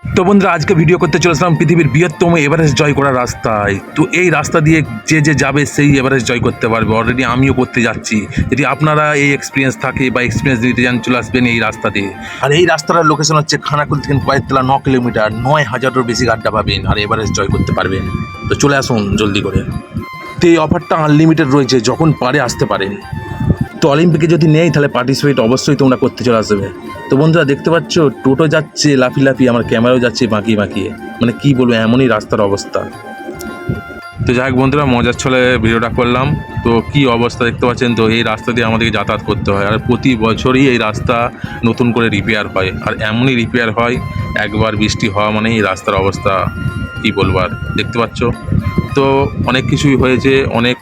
তো বন্ধুরা, আজকে ভিডিও করতে চলেছিলাম পৃথিবীর বৃহত্তম এভারেস্ট জয় করার রাস্তায়। তো এই রাস্তা দিয়ে যে যাবে সেই এভারেস্ট জয় করতে পারবে। অলরেডি আমিও করতে যাচ্ছি। যদি আপনারা এই এক্সপিরিয়েন্স থাকে বা এক্সপিরিয়েন্স নিতে চান, চলে আসবেন এই রাস্তা দিয়ে। আর এই রাস্তাটার লোকেশন হচ্ছে খানাকুল থেকে কয়েকতলা 9 কিলোমিটার, 9,000-এর বেশি গাড্ডা পাবেন আর এভারেস্ট জয় করতে পারবেন। তো চলে আসুন জলদি করে। তো এই অফারটা আনলিমিটেড রয়েছে, যখন পারে আসতে পারেন। তো অলিম্পিকে যদি নেই তাহলে পার্টিসিপেট অবশ্যই তোমরা করতে চলে আসবে। তো বন্ধুরা দেখতে পাচ্ছ, টোটো যাচ্ছে লাফি, আমার ক্যামেরাও যাচ্ছে বাঁকিয়ে। মানে কি বলবো, এমনই রাস্তার অবস্থা। তো যাই হোক বন্ধুরা, মজার ছলে ভিডিওটা করলাম। তো কি অবস্থা দেখতে পাচ্ছেন। তো এই রাস্তা দিয়ে আমাদেরকে যাতায়াত করতে হয়, আর প্রতি বছরই এই রাস্তা নতুন করে রিপেয়ার হয়। আর এমনই রিপেয়ার হয়, একবার বৃষ্টি হওয়া মানেই এই রাস্তার অবস্থা কি বলবার। দেখতে পাচ্ছ, তো অনেক কিছুই হয়েছে, অনেক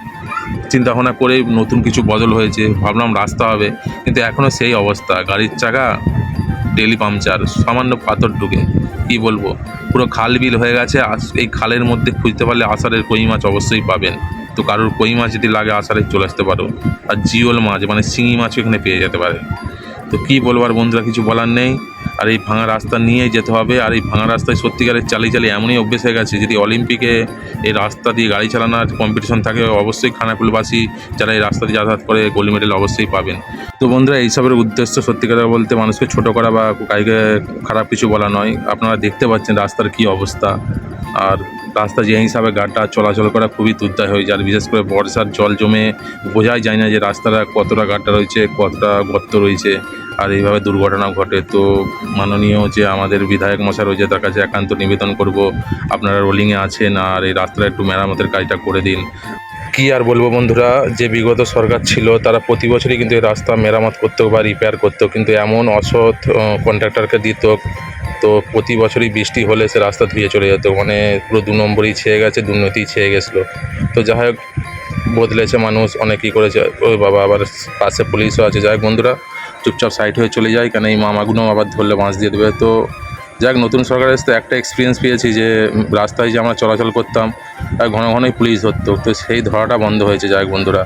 চিন্তা ভাবনা করে নতুন কিছু বদল হয়েছে। ভাবলাম রাস্তা হবে, কিন্তু এখনও সেই অবস্থা। গাড়ির চাকা ডেলি পাংচার, সামান্য পাথর ঢুকে কি বলবো, পুরো খাল বিল হয়ে গেছে। এই খালের মধ্যে খুঁজতে পারলে আষাঢ়ের কই মাছ অবশ্যই পাবেন। তো কারোর কই মাছ যদি লাগে আষাঢ়ে চলে আসতে পারো। আর জিওল মাছ মানে শিঙি মাছও এখানে পেয়ে যেতে পারে। তো কী বলবার বন্ধুরা, কিছু বলার নেই। আর এই ভাঙা রাস্তা নিয়েই যেতে হবে। আর এই ভাঙা রাস্তায় সত্যিকারের চালিয়ে এমনই অভ্যেস হয়ে গেছে, যদি অলিম্পিকে এই রাস্তা দিয়ে গাড়ি চালানোর কম্পিটিশন থাকে, অবশ্যই খানাকুলবাসী যারা এই রাস্তা দিয়ে যাতায়াত করে গোল্ড মেডেল অবশ্যই পাবেন। তো বন্ধুরা, এইসবের উদ্দেশ্য সত্যিকার বলতে মানুষকে ছোট করা বা কাউকে খারাপ কিছু বলা নয়। আপনারা দেখতে পাচ্ছেন রাস্তার কী অবস্থা। আর রাস্তা যে হিসাবে গাড়িটা চলাচল করা খুবই দুর্দায় হয়ে যায়। আর বিশেষ করে বর্ষার জল জমে বোঝাই যায় না যে রাস্তাটা কতটা গাড্ডা রয়েছে, কতটা গর্ত রয়েছে। আর এইভাবে দুর্ঘটনাও ঘটে। তো মাননীয় যে আমাদের বিধায়ক মশাই রয়েছে, তার কাছে একান্ত নিবেদন করব, আপনারা রোলিংয়ে আছেন আর এই রাস্তাটা একটু মেরামতের কাজটা করে দিন। কী আর বলবো বন্ধুরা, যে বিগত সরকার ছিল তারা প্রতি বছরই কিন্তু এই রাস্তা মেরামত করতো বা রিপেয়ার করতো, কিন্তু এমন অসৎ কন্ট্রাক্টরকে দিত। তো প্রতি বছরই বৃষ্টি হলে সে রাস্তা ধুয়ে চলে যেত। মানে পুরো 2 নম্বরই ছেয়ে গেছে, দুর্নীতি ছেয়ে গেছিলো। তো যাই হোক, বদলেছে মানুষ, অনেকই করেছে। ওই বাবা, আবার পাশে পুলিশও আছে। যাই হোক বন্ধুরা, চুপচাপ সাইড হয়ে চলে যায়, কেন এই মামাগুলো আবার ধরলে বাঁশ দিয়ে দেবে। তো যাক, নতুন সরকার এসে একটা এক্সপিরিয়েন্স পেয়েছি যে রাস্তায় যে আমরা চলাচল করতাম আর ঘনই পুলিশ ধরতো, তো সেই ধরাটা বন্ধ হয়েছে। যাই হোক বন্ধুরা,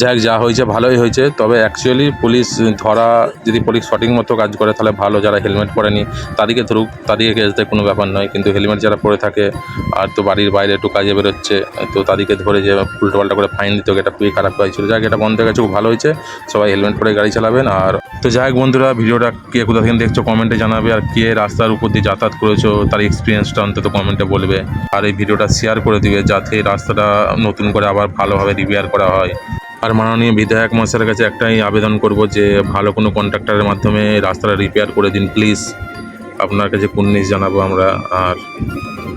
যাক, যা হয়েছে ভালোই হয়েছে। তবে অ্যাকচুয়ালি পুলিশ ধরা, যদি পুলিশ সঠিক মতো কাজ করে তাহলে ভালো। যারা হেলমেট পরেনি তাদেরকে ধরুক, তাদেরকে কেস দেয়, কোনো ব্যাপার নয়। কিন্তু হেলমেট যারা পরে থাকে আর তো বাড়ির বাইরে একটু কাজে বেরোচ্ছে, তো তাদেরকে ধরে যে উল্টোপাল্টা করে ফাইন দিত, এটা খুবই খারাপ হয়েছিল। যাক, এটা বন্ধ হয়ে গেছে, খুব ভালো হয়েছে। সবাই হেলমেট পরে গাড়ি চালাবেন। আর তো যাই হোক বন্ধুরা, ভিডিওটা কে কোথা থেকে দেখছো কমেন্টে জানাবে। আর কে রাস্তার উপর দিয়ে যাতায়াত করেছো তার এক্সপিরিয়েন্সটা অন্তত কমেন্টে বলবে। আর এই ভিডিওটা শেয়ার করে দিবে, যাতে রাস্তাটা নতুন করে আবার ভালোভাবে রিপেয়ার করা হয়। আর মাননীয় বিধায়ক মহাশয়ের কাছে একটাই আবেদন করব যে ভালো কোনো কন্ট্রাক্টরের মাধ্যমে রাস্তাটা রিপেয়ার করে দিন প্লিজ। আপনার কাছে কুর্নিশ জানাবো আমরা। আর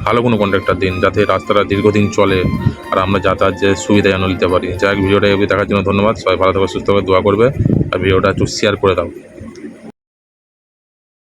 ভালো কোনো কন্ট্রাক্টর দিন, যাতে রাস্তাটা দীর্ঘদিন চলে আর আমরা যাতায়াত যে সুবিধা যেন নিতে পারি। যাই হোক, ভিডিওটা দেখার জন্য ধন্যবাদ। সবাই ভালো থাকবে, সুস্থ হবে, দোয়া করবে। আর ভিডিওটা একটু শেয়ার করে দাও।